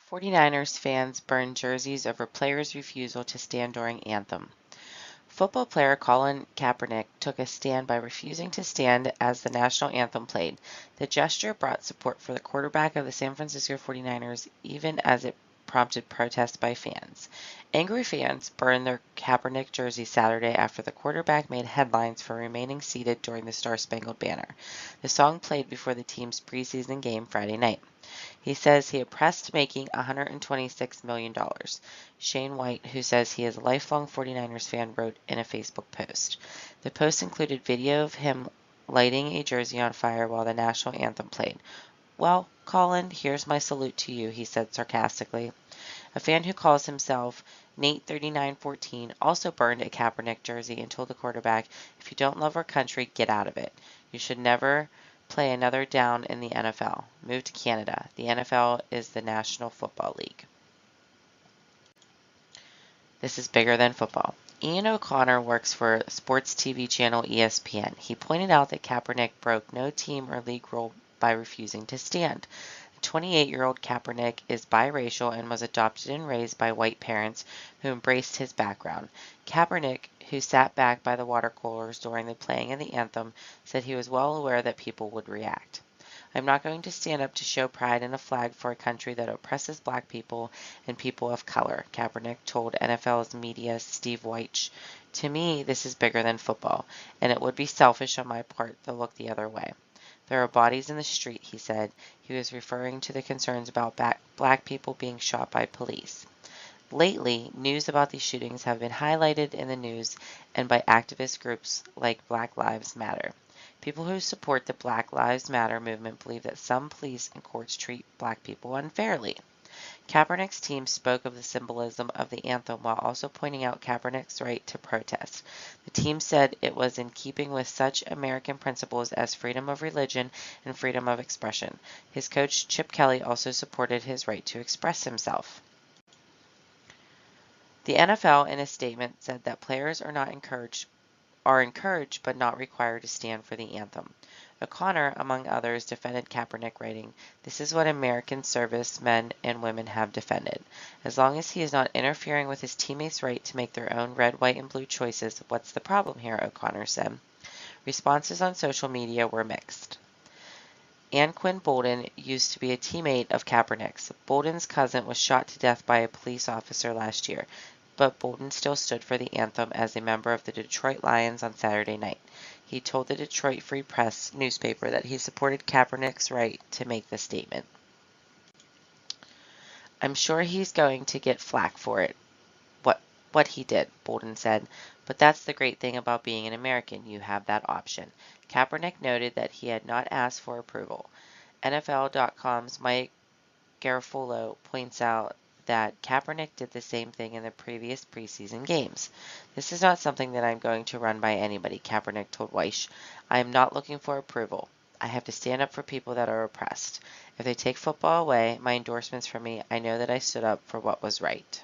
49ers fans burn jerseys over players' refusal to stand during anthem. Football player Colin Kaepernick took a stand by refusing to stand as the national anthem played. The gesture brought support for the quarterback of the San Francisco 49ers, even as it prompted protests by fans. Angry fans burned their Kaepernick jersey Saturday after the quarterback made headlines for remaining seated during the Star-Spangled Banner. The song played before the team's preseason game Friday night. He says he oppressed making $126 million. Shane White, who says he is a lifelong 49ers fan, wrote in a Facebook post. The post included video of him lighting a jersey on fire while the national anthem played. "Well, Colin, here's my salute to you," he said sarcastically. A fan who calls himself Nate3914 also burned a Kaepernick jersey and told the quarterback, "If you don't love our country, get out of it. You should never play another down in the NFL. Move to Canada. The NFL is the National Football League." This is bigger than football. Ian O'Connor works for sports TV channel ESPN. He pointed out that Kaepernick broke no team or league rule by refusing to stand. The 28-year-old Kaepernick is biracial and was adopted and raised by white parents who embraced his background. Kaepernick, who sat back by the water coolers during the playing of the anthem, said he was well aware that people would react. "I'm not going to stand up to show pride in a flag for a country that oppresses black people and people of color," Kaepernick told NFL's media Steve Wyche. "To me, this is bigger than football, and it would be selfish on my part to look the other way. There are bodies in the street," he said. He was referring to the concerns about black people being shot by police. Lately, news about these shootings have been highlighted in the news and by activist groups like Black Lives Matter. People who support the Black Lives Matter movement believe that some police and courts treat black people unfairly. Kaepernick's team spoke of the symbolism of the anthem while also pointing out Kaepernick's right to protest. The team said it was in keeping with such American principles as freedom of religion and freedom of expression. His coach, Chip Kelly, also supported his right to express himself. The NFL, in a statement, said that players are encouraged but not required to stand for the anthem. O'Connor, among others, defended Kaepernick, writing, "This is what American servicemen and women have defended. As long as he is not interfering with his teammates' right to make their own red, white, and blue choices, what's the problem here?" O'Connor said. Responses on social media were mixed. Ann Quinn Bolden used to be a teammate of Kaepernick's. Bolden's cousin was shot to death by a police officer last year, but Bolden still stood for the anthem as a member of the Detroit Lions on Saturday night. He told the Detroit Free Press newspaper that he supported Kaepernick's right to make the statement. "I'm sure he's going to get flack for it, what he did," Bolden said, "but that's the great thing about being an American. You have that option." Kaepernick noted that he had not asked for approval. NFL.com's Mike Garafolo points out that Kaepernick did the same thing in the previous preseason games. "This is not something that I'm going to run by anybody," Kaepernick told Wyche. "I am not looking for approval. I have to stand up for people that are oppressed. If they take football away, my endorsements from me, I know that I stood up for what was right."